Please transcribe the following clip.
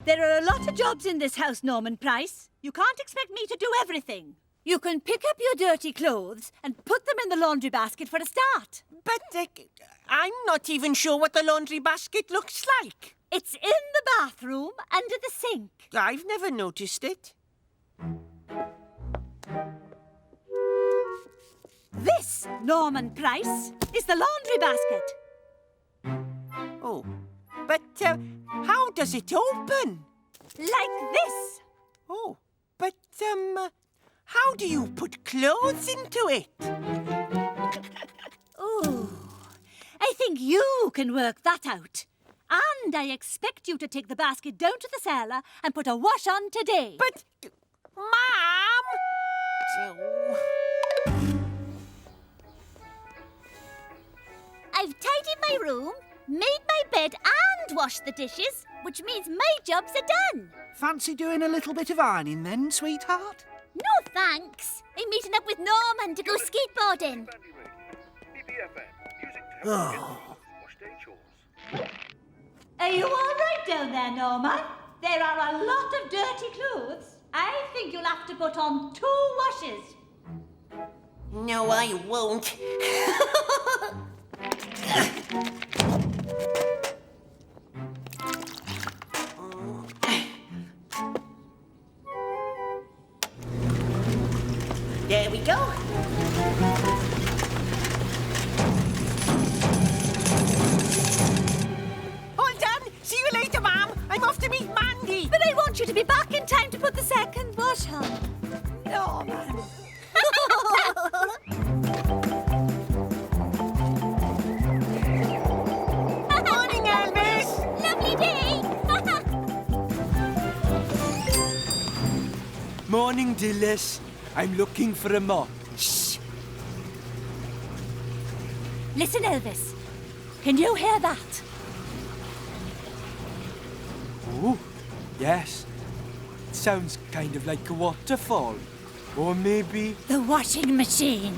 There are a lot of jobs in this house, Norman Price. You can't expect me to do everything. You can pick up your dirty clothes and put them in the laundry basket for a start. But I'm not even sure what the laundry basket looks like. It's in the bathroom, under the sink. I've never noticed it. This, Norman Price, is the laundry basket. Oh, but how does it open? Like this. Oh, but how do you put clothes into it? Oh, I think you can work that out. And I expect you to take the basket down to the cellar and put a wash on today. But, Mom! I've tidied my room, made my bed and washed the dishes, which means my jobs are done. Fancy doing a little bit of ironing then, sweetheart? No thanks. I'm meeting up with Norman to go skateboarding. Oh. Are you all right down there, Norman? There are a lot of dirty clothes. I think you'll have to put on 2 washes. No, I won't. There we go. All done. See you later, Mom. I'm off to meet Mandy. But I want you to be back in time to put the second wash on. Norman. Morning, Elvis. Lovely day. Morning, Dillis. I'm looking for a mop. Shh. Listen, Elvis. Can you hear that? Oh, yes. It sounds kind of like a waterfall. Or maybe... The washing machine.